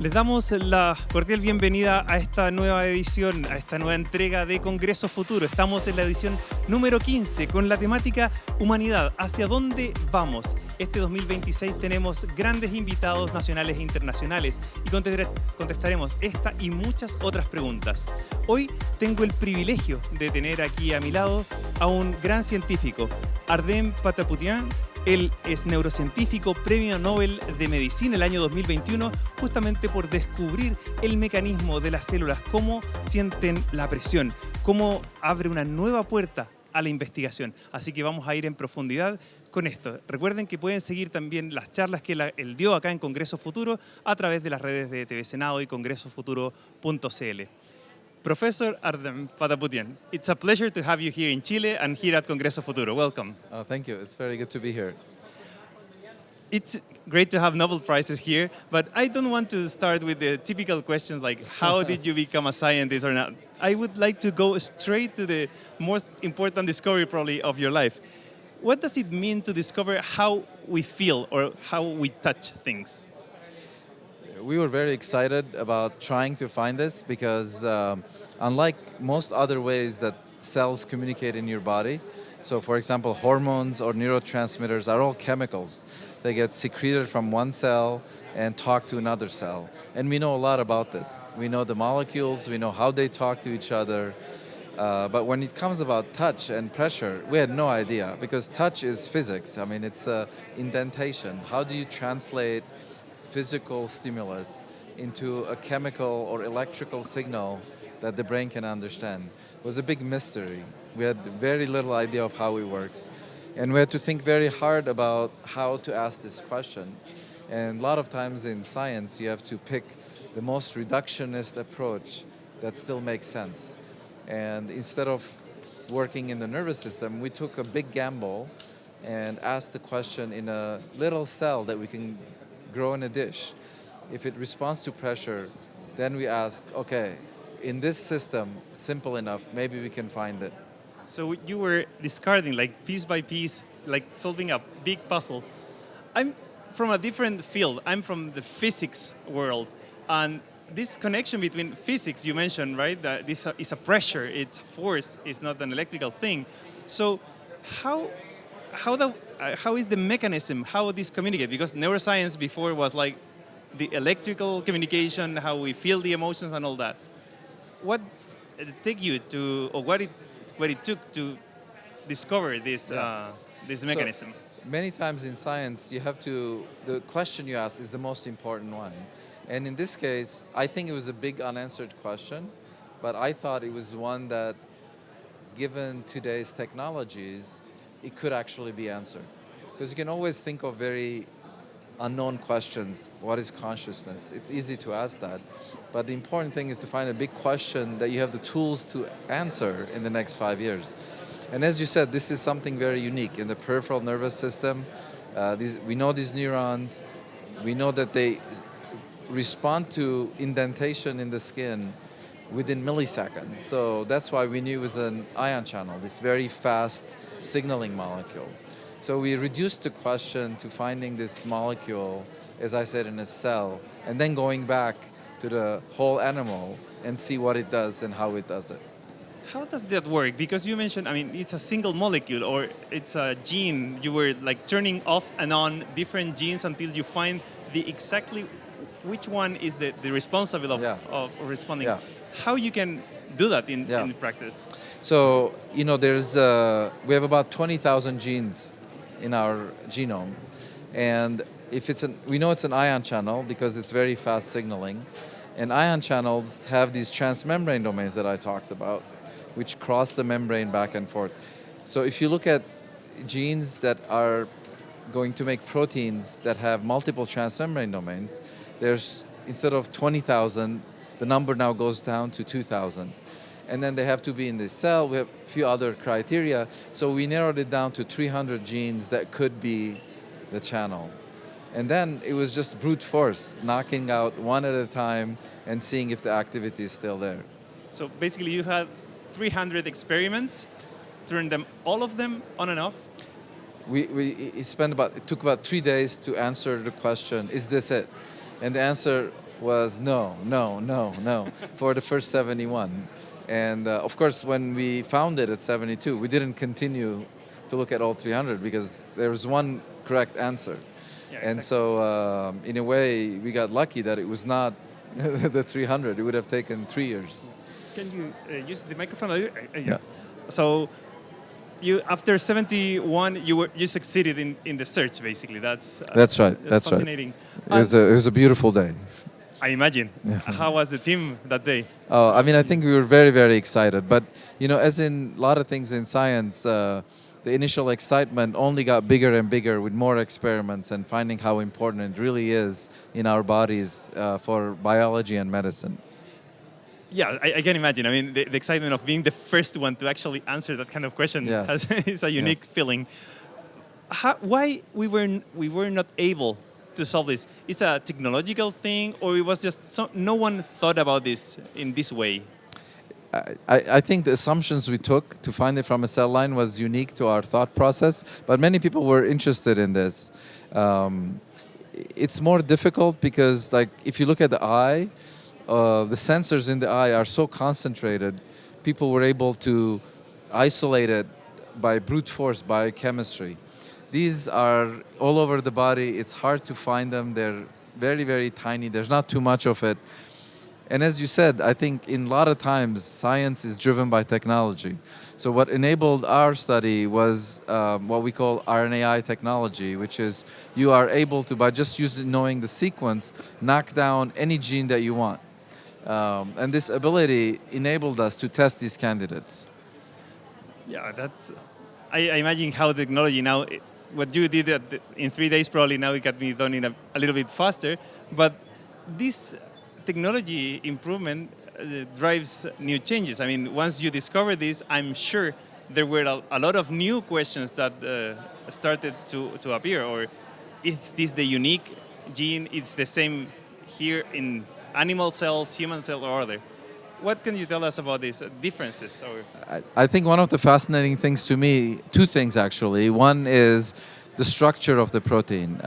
Les damos la cordial bienvenida a esta nueva edición, a esta nueva entrega de Congreso Futuro. Estamos en la edición número 15 con la temática Humanidad, hacia dónde vamos. Este 2026 tenemos grandes invitados nacionales e internacionales y contestaremos esta y muchas otras preguntas. Hoy tengo el privilegio de tener aquí a mi lado a un gran científico, Ardem Patapoutian. Él es neurocientífico, premio Nobel de Medicina el año 2021, justamente por descubrir el mecanismo de las células, cómo sienten la presión, cómo abre una nueva puerta a la investigación. Así que vamos a ir en profundidad con esto. Recuerden que pueden seguir también las charlas que él dio acá en Congreso Futuro a través de las redes de TV Senado y congresofuturo.cl. Professor Ardem Patapoutian, it's a pleasure to have you here in Chile and here at Congreso Futuro. Welcome. Oh, thank you. It's very good to be here. It's great to have Nobel Prizes here, but I don't want to start with the typical questions like how did you become a scientist or not. I would like to go straight to the most important discovery probably of your life. What does it mean to discover how we feel or how we touch things? We were very excited about trying to find this because unlike most other ways that cells communicate in your body, so for example, hormones or neurotransmitters are all chemicals. They get secreted from one cell and talk to another cell. And we know a lot about this. We know the molecules, we know how they talk to each other. But when it comes about touch and pressure, we had no idea because touch is physics. I mean, it's indentation. How do you translate physical stimulus into a chemical or electrical signal that the brain can understand? It was a big mystery. We had very little idea of how it works. And we had to think very hard about how to ask this question. And a lot of times in science, you have to pick the most reductionist approach that still makes sense. And instead of working in the nervous system, we took a big gamble and asked the question in a little cell that we can grow in a dish. If it responds to pressure, then we ask, okay, in this system, simple enough, maybe we can find it. So you were discarding like piece by piece, like solving a big puzzle. I'm from a different field. I'm from the physics world. And this connection between physics, you mentioned, right? That this is a pressure, it's a force, it's not an electrical thing. So how is the mechanism, how this communicate? Because neuroscience before was like the electrical communication, how we feel the emotions and all that. What did it take you to, or what it took to discover this this mechanism? So, many times in science, the question you ask is the most important one. And in this case, I think it was a big unanswered question, but I thought it was one that, given today's technologies, it could actually be answered. Because you can always think of very unknown questions. What is consciousness? It's easy to ask that. But the important thing is to find a big question that you have the tools to answer in the next 5 years. And as you said, this is something very unique in the peripheral nervous system. We know these neurons. We know that they respond to indentation in the skin within milliseconds. So that's why we knew it was an ion channel, this very fast signaling molecule. So we reduced the question to finding this molecule, as I said, in a cell, and then going back to the whole animal and see what it does and how it does it. How does that work? Because you mentioned, I mean, it's a single molecule or it's a gene. You were like turning off and on different genes until you find the exactly which one is the responsible of responding. Yeah. How you can do that in practice? So, you know, we have about 20,000 genes in our genome. And we know it's an ion channel because it's very fast signaling. And ion channels have these transmembrane domains that I talked about, which cross the membrane back and forth. So if you look at genes that are going to make proteins that have multiple transmembrane domains, there's, instead of 20,000, the number now goes down to 2,000. And then they have to be in this cell. We have a few other criteria. So we narrowed it down to 300 genes that could be the channel. And then it was just brute force, knocking out one at a time and seeing if the activity is still there. So basically you had 300 experiments, turned all of them on and off? It took about 3 days to answer the question, is this it? And the answer was no, no, no, no for the first 71. And of course, when we found it at 72, we didn't continue to look at all 300 because there was one correct answer. Yeah, And exactly. so, in a way, we got lucky that it was not the 300. It would have taken 3 years. Can you use the microphone? Yeah. Yeah. So, you after 71, you succeeded in the search. Basically, That's right. That's right. fascinating. It was a beautiful day. I imagine. Yeah. How was the team that day? Oh, I mean, I think we were very, very excited. But, as in a lot of things in science, the initial excitement only got bigger and bigger with more experiments and finding how important it really is in our bodies for biology and medicine. Yeah, I can imagine. I mean, the excitement of being the first one to actually answer that kind of question Yes. is a unique feeling. Why we were not able to solve this? It's a technological thing, or it was just no one thought about this in this way? I think the assumptions we took to find it from a cell line was unique to our thought process, but many people were interested in this. It's more difficult because, like, if you look at the eye, the sensors in the eye are so concentrated, people were able to isolate it by brute force biochemistry. These are all over the body. It's hard to find them. They're very, very tiny. There's not too much of it. And as you said, I think in a lot of times science is driven by technology. So what enabled our study was what we call RNAi technology, which is you are able to, by just knowing the sequence, knock down any gene that you want. And this ability enabled us to test these candidates. Yeah, I imagine how technology now, what you did in 3 days probably now it can be done in a little bit faster, but this technology improvement drives new changes. I mean, once you discover this, I'm sure there were a lot of new questions that started to appear. Or is this the unique gene? It's the same here in animal cells, human cells, or other? What can you tell us about these differences? I think one of the fascinating things to me, two things actually. One is the structure of the protein.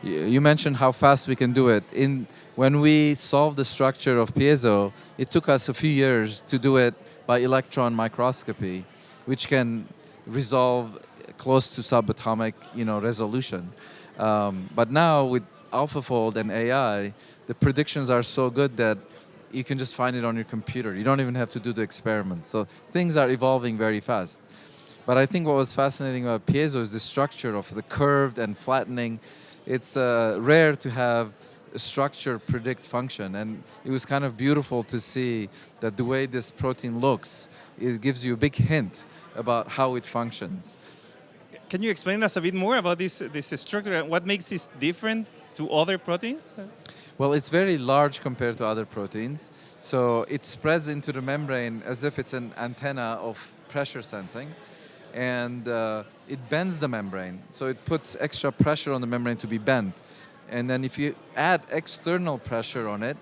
You mentioned how fast we can do it. When we solved the structure of piezo, it took us a few years to do it by electron microscopy, which can resolve close to subatomic, resolution. But now with AlphaFold and AI, the predictions are so good that you can just find it on your computer. You don't even have to do the experiments. So things are evolving very fast. But I think what was fascinating about piezo is the structure of the curved and flattening. It's rare to have a structure predict function, and it was kind of beautiful to see that the way this protein looks, it gives you a big hint about how it functions. Can you explain us a bit more about this structure and what makes this different to other proteins? Well, it's very large compared to other proteins. So it spreads into the membrane as if it's an antenna of pressure sensing. And it bends the membrane. So it puts extra pressure on the membrane to be bent. And then if you add external pressure on it,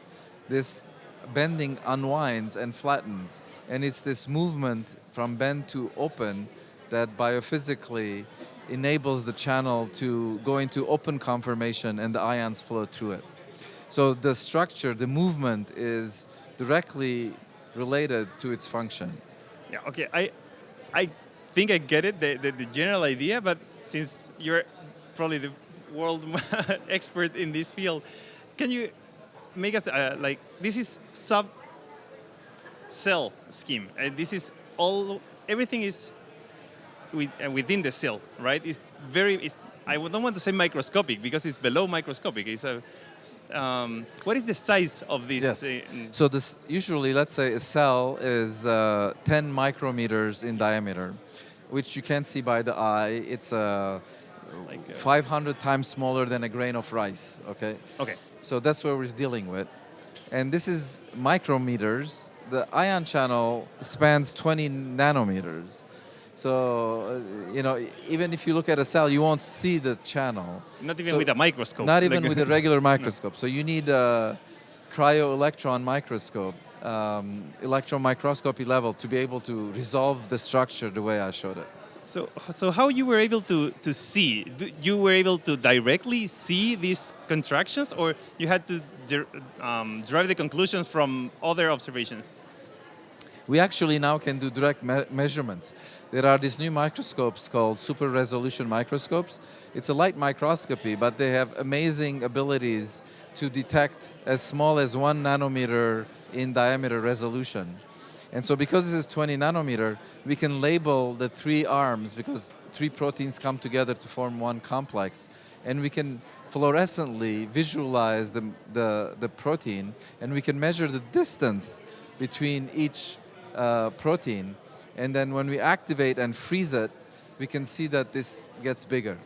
this bending unwinds and flattens. And it's this movement from bend to open that biophysically enables the channel to go into open conformation and the ions flow through it. So the structure, the movement is directly related to its function. Yeah, okay. I think I get it, the general idea, but since you're probably the world expert in this field, can you make us, this is sub-cell scheme. Everything is within the cell, right? I don't want to say microscopic because it's below microscopic. What is the size of this? Yes. So this usually, let's say a cell is 10 micrometers in diameter, which you can't see by the eye. It's 500 times smaller than a grain of rice, okay? Okay. So that's what we're dealing with. And this is micrometers. The ion channel spans 20 nanometers. So, even if you look at a cell, you won't see the channel. Not even with a microscope. Not even with a regular microscope. No. So you need a cryo-electron microscope, electron microscopy level, to be able to resolve the structure the way I showed it. So how you were able to see? You were able to directly see these contractions, or you had to derive the conclusions from other observations? We actually now can do direct measurements. There are these new microscopes called super resolution microscopes. It's a light microscopy, but they have amazing abilities to detect as small as 1 nanometer in diameter resolution. And so because this is 20 nanometer, we can label the 3 arms, because 3 proteins come together to form one complex. And we can fluorescently visualize the protein, and we can measure the distance between each protein. And then when we activate and freeze it, we can see that this gets bigger.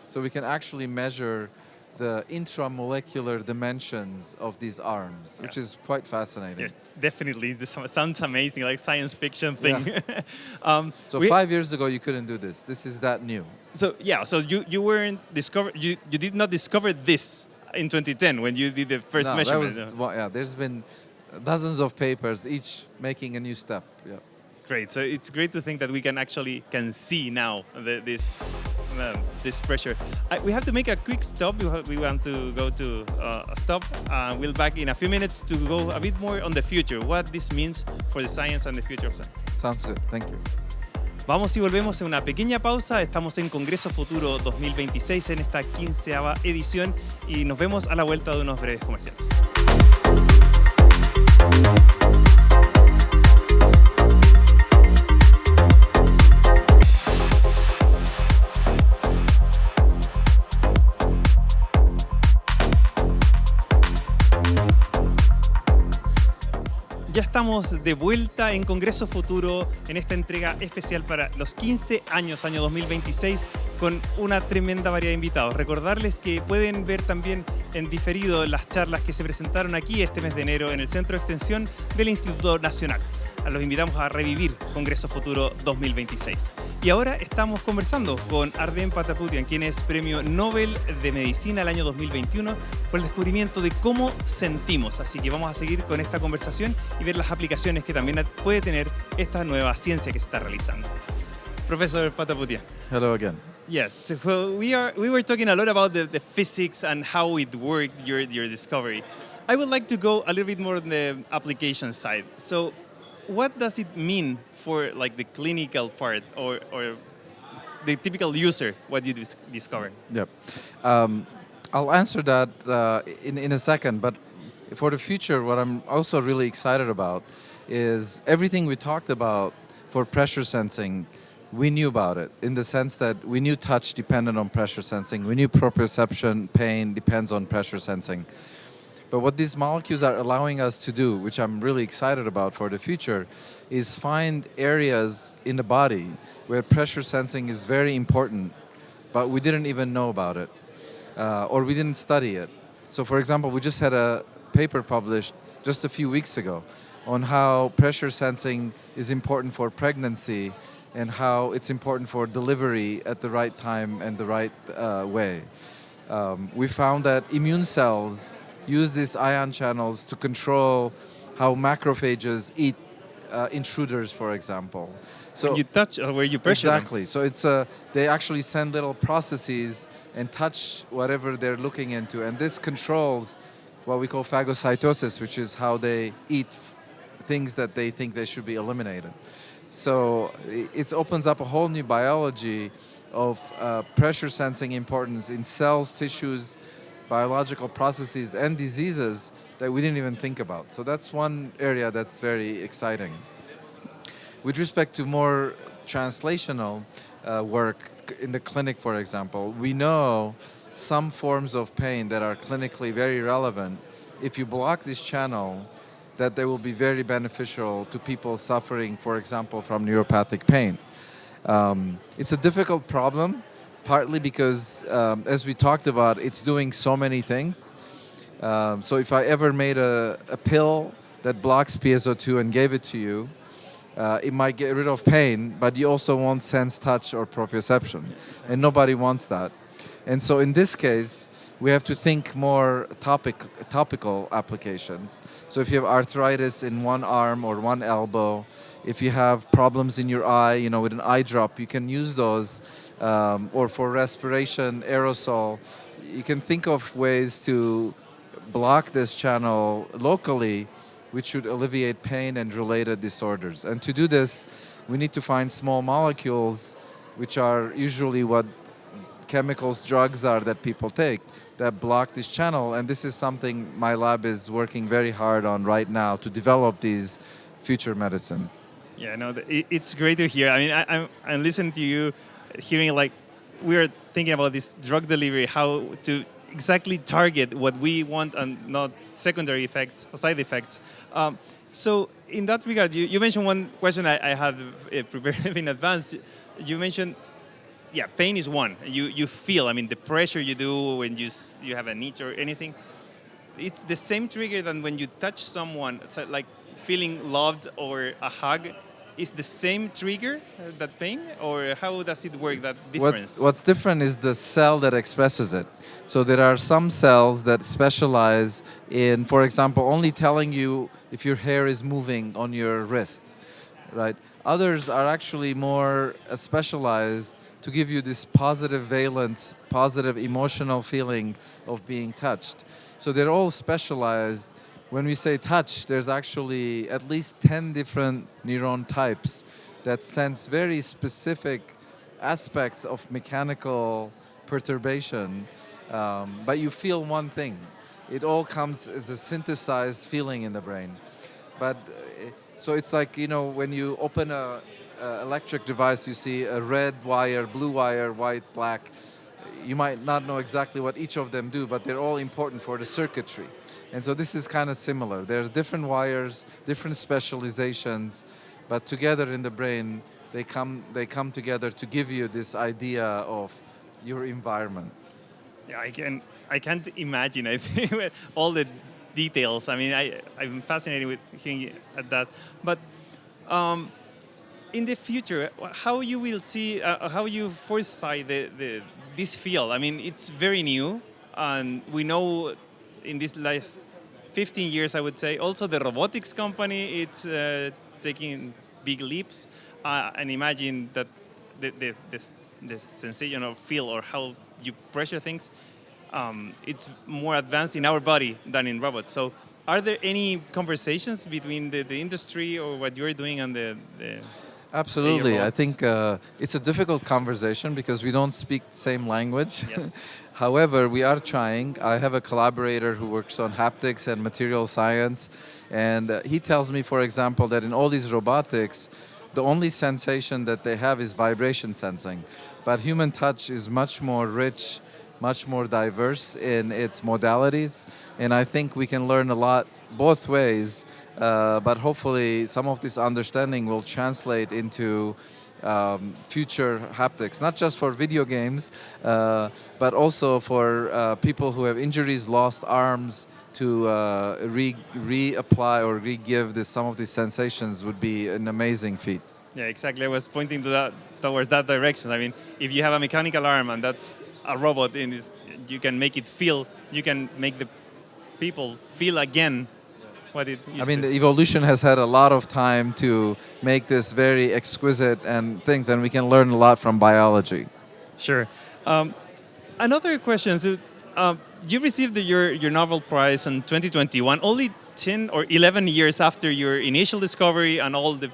So we can actually measure the intramolecular dimensions of these arms, which is quite fascinating. Yes, definitely. This sounds amazing, like science fiction thing. Yeah. So 5 years ago, you couldn't do this. This is that new. So you weren't you did not discover this in 2010 when you did the first measurement. There's been dozens of papers, each making a new step. Yeah. Great. So it's great to think that we can see now this pressure. We have to make a quick stop. We want to go to a stop. We'll back in a few minutes to go a bit more on the future, what this means for the science and the future of science. Sounds good. Thank you. Vamos y volvemos en una pequeña pausa. Estamos en Congreso Futuro 2026 en esta 15ª edición y nos vemos a la vuelta de unos breves comerciales. Ya estamos de vuelta en Congreso Futuro en esta entrega especial para los 15 años, año 2026, con una tremenda variedad de invitados. Recordarles que pueden ver también en diferido las charlas que se presentaron aquí este mes de enero en el Centro de Extensión del Instituto Nacional. Los invitamos a revivir Congreso Futuro 2026. Y ahora estamos conversando con Ardem Patapoutian, quien es Premio Nobel de Medicina el año 2021 por el descubrimiento de cómo sentimos. Así que vamos a seguir con esta conversación y ver las aplicaciones que también puede tener esta nueva ciencia que se está realizando. Professor Patapoutian. Hello again. Yes, so we were talking a lot about the physics and how it worked, your discovery. I would like to go a little bit more on the application side. So what does it mean for like the clinical part or the typical user, what you discovered? Yep. I'll answer that in a second, but for the future, what I'm also really excited about is everything we talked about for pressure sensing. We knew about it in the sense that we knew touch depended on pressure sensing. We knew proprioception, pain depends on pressure sensing. But what these molecules are allowing us to do, which I'm really excited about for the future, is find areas in the body where pressure sensing is very important, but we didn't even know about it, or we didn't study it. So for example, we just had a paper published just a few weeks ago on how pressure sensing is important for pregnancy and how it's important for delivery at the right time and the right way. We found that immune cells use these ion channels to control how macrophages eat intruders, for example. So when you touch or where you pressure exactly. So it's they actually send little processes and touch whatever they're looking into, and this controls what we call phagocytosis, which is how they eat things that they think they should be eliminated. So it opens up a whole new biology of pressure sensing importance in cells, tissues, biological processes, and diseases that we didn't even think about. So that's one area that's very exciting. With respect to more translational work in the clinic, for example, we know some forms of pain that are clinically very relevant. If you block this channel, that they will be very beneficial to people suffering, for example, from neuropathic pain. It's a difficult problem, partly because, as we talked about, it's doing so many things. So if I ever made a pill that blocks piezo2 and gave it to you, it might get rid of pain, but you also won't sense touch or proprioception. And nobody wants that. And so in this case, we have to think more topical applications. So if you have arthritis in one arm or one elbow, if you have problems in your eye, with an eye drop, you can use those. Or for respiration, aerosol, you can think of ways to block this channel locally, which should alleviate pain and related disorders. And to do this, we need to find small molecules, which are usually what chemicals, drugs are that people take, that block this channel. And this is something my lab is working very hard on right now to develop these future medicines. Yeah, no, it's great to hear. I mean, I'm listening to you, hearing like we're thinking about this drug delivery, how to exactly target what we want and not secondary effects or side effects. So in that regard, you mentioned one question I had prepared in advance. You mentioned, yeah, pain is one. You feel, I mean, the pressure you do when you have an itch or anything. It's the same trigger than when you touch someone, so like feeling loved or a hug. Is the same trigger, that pain, or how does it work, that difference? What's different is the cell that expresses it. So there are some cells that specialize in, for example, only telling you if your hair is moving on your wrist, right? Others are actually more specialized to give you this positive valence, positive emotional feeling of being touched. So they're all specialized. When we say touch, there's actually at least 10 different neuron types that sense very specific aspects of mechanical perturbation, but you feel one thing. It all comes as a synthesized feeling in the brain. But so it's like, when you open a electric device, you see a red wire, blue wire, white, black. You might not know exactly what each of them do, but they're all important for the circuitry. And so this is kind of similar. There's different wires, different specializations, but together in the brain, they come together to give you this idea of your environment. Yeah, I can't imagine, I think, with all the details. I mean, I'm fascinated with hearing at that. But in the future, how you will see, how you foresight this field? I mean, it's very new, and we know in this last 15 years, I would say, also the robotics company, it's taking big leaps. And imagine that the sensation of feel or how you pressure things, it's more advanced in our body than in robots. So are there any conversations between the industry or what you're doing and the Absolutely. I think it's a difficult conversation because we don't speak the same language. Yes. However, we are trying. I have a collaborator who works on haptics and material science, and he tells me, for example, that in all these robotics, the only sensation that they have is vibration sensing. But human touch is much more rich, much more diverse in its modalities, and I think we can learn a lot both ways, but hopefully some of this understanding will translate into future haptics, not just for video games, but also for people who have injuries, lost arms, to reapply or re-give some of these sensations would be an amazing feat. Yeah, exactly. I was pointing towards that direction. I mean, if you have a mechanical arm and that's a robot, you can make it feel, you can make the people feel again what it used the evolution has had a lot of time to make this very exquisite and things, and we can learn a lot from biology. Sure. Another question. So, you received your Nobel Prize in 2021, only 10 or 11 years after your initial discovery and all the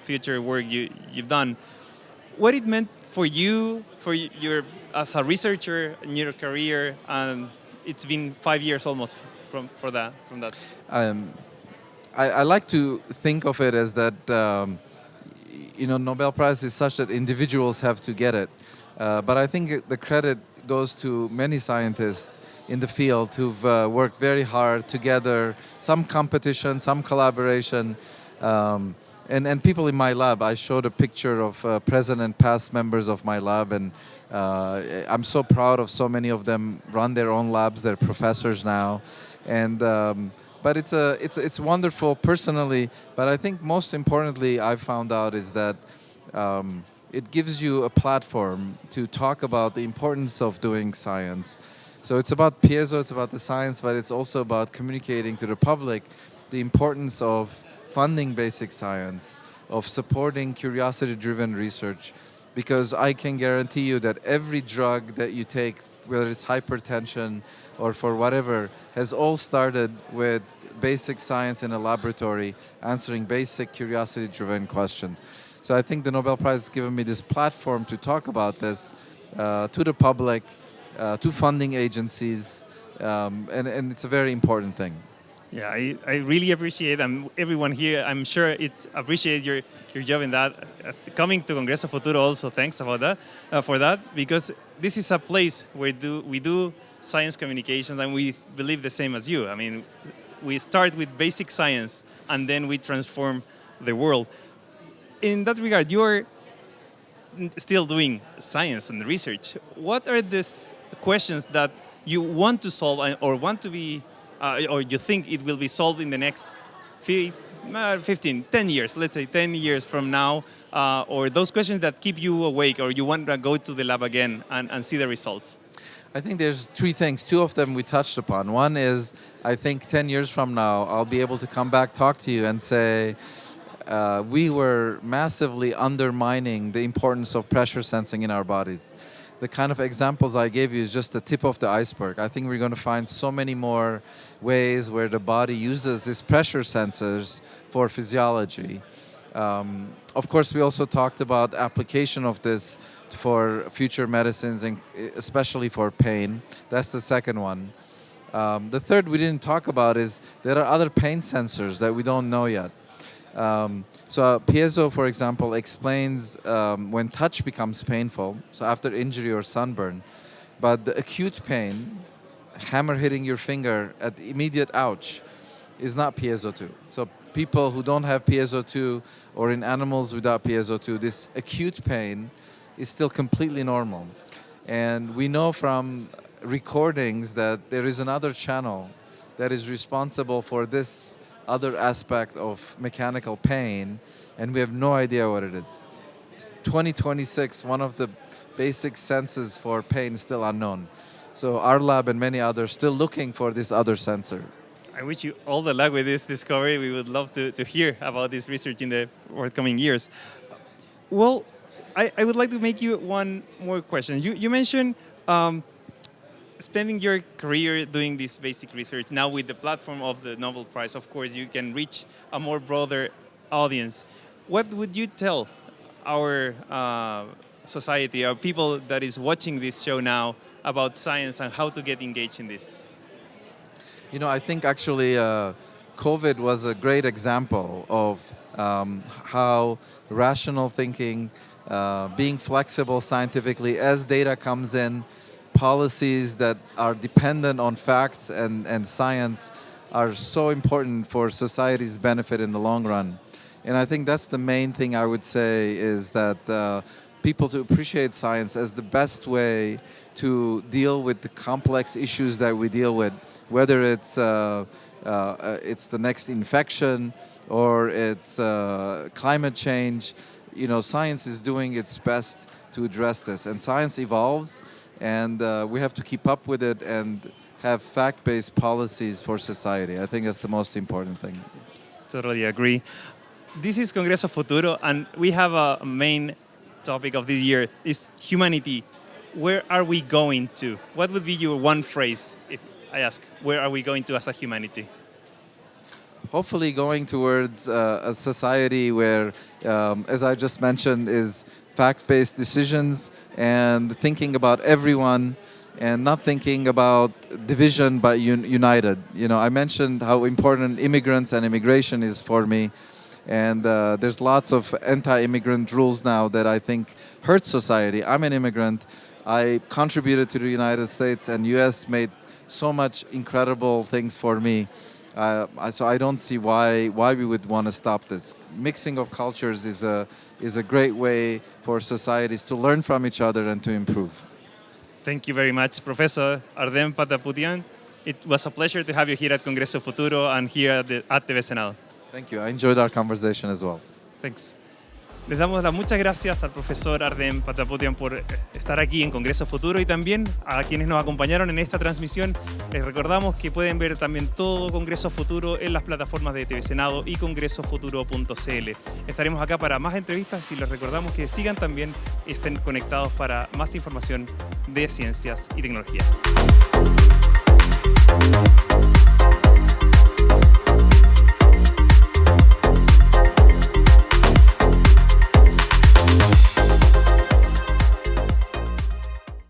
future work you've done. What it meant for you, for your as a researcher in your career, and it's been 5 years almost from that. I like to think of it as that Nobel Prize is such that individuals have to get it, but I think the credit goes to many scientists in the field who've worked very hard together, some competition, some collaboration, and people in my lab. I showed a picture of present and past members of my lab, and I'm so proud of so many of them run their own labs. They're professors now, and but it's wonderful personally. But I think most importantly, I found out is that it gives you a platform to talk about the importance of doing science. So it's about piezo, it's about the science, but it's also about communicating to the public the importance of funding basic science, of supporting curiosity-driven research, because I can guarantee you that every drug that you take, whether it's hypertension or for whatever, has all started with basic science in a laboratory, answering basic curiosity-driven questions. So I think the Nobel Prize has given me this platform to talk about this to the public, to funding agencies, and it's a very important thing. Yeah, I really appreciate, and everyone here, I'm sure it's appreciate your job in that. Coming to Congreso Futuro also, thanks about that, for that, because this is a place where we do science communications, and we believe the same as you. I mean, we start with basic science, and then we transform the world. In that regard, you're still doing science and research. What are these questions that you want to solve or want to be or you think it will be solved in the next 15, 10 years, let's say 10 years from now, or those questions that keep you awake, or you want to go to the lab again and see the results? I think there's three things. Two of them we touched upon. One is, I think 10 years from now, I'll be able to come back, talk to you and say, we were massively undermining the importance of pressure sensing in our bodies. The kind of examples I gave you is just the tip of the iceberg. I think we're going to find so many more ways where the body uses these pressure sensors for physiology. Of course, we also talked about application of this for future medicines, and especially for pain. That's the second one. The third we didn't talk about is there are other pain sensors that we don't know yet. So piezo, for example, explains when touch becomes painful, so after injury or sunburn. But the acute pain, hammer hitting your finger at the immediate ouch, is not piezo2. So people who don't have piezo2, or in animals without piezo2, this acute pain is still completely normal. And we know from recordings that there is another channel that is responsible for this other aspect of mechanical pain, and we have no idea what it is. 2026, one of the basic senses for pain is still unknown. So our lab and many others still looking for this other sensor. I wish you all the luck with this discovery. We would love to hear about this research in the forthcoming years. Well, I would like to make you one more question. You mentioned spending your career doing this basic research. Now with the platform of the Nobel Prize, of course, you can reach a more broader audience. What would you tell our society, our people that is watching this show now, about science and how to get engaged in this? You know, I think actually COVID was a great example of how rational thinking, being flexible scientifically as data comes in, policies that are dependent on facts and science are so important for society's benefit in the long run. And I think that's the main thing I would say, is that people to appreciate science as the best way to deal with the complex issues that we deal with, whether it's the next infection or it's climate change. You know, science is doing its best to address this, and science evolves, and we have to keep up with it and have fact-based policies for society. I think that's the most important thing. Totally agree. This is Congreso Futuro, and we have a main topic of this year is humanity. Where are we going to? What would be your one phrase if I ask, where are we going to as a humanity? Hopefully going towards a society where, as I just mentioned, is fact-based decisions and thinking about everyone and not thinking about division but united. You know, I mentioned how important immigrants and immigration is for me, and there's lots of anti-immigrant rules now that I think hurt society. I'm an immigrant. I contributed to the United States, and US made so much incredible things for me. So I don't see why we would want to stop this. Mixing of cultures is a great way for societies to learn from each other and to improve. Thank you very much, Professor Ardem Patapoutian. It was a pleasure to have you here at Congreso Futuro and here at TV Senado. Thank you. I enjoyed our conversation as well. Thanks. Les damos las muchas gracias al profesor Ardem Patapoutian por estar aquí en Congreso Futuro y también a quienes nos acompañaron en esta transmisión. Les recordamos que pueden ver también todo Congreso Futuro en las plataformas de TV Senado y congresofuturo.cl. Estaremos acá para más entrevistas y les recordamos que sigan también y estén conectados para más información de ciencias y tecnologías.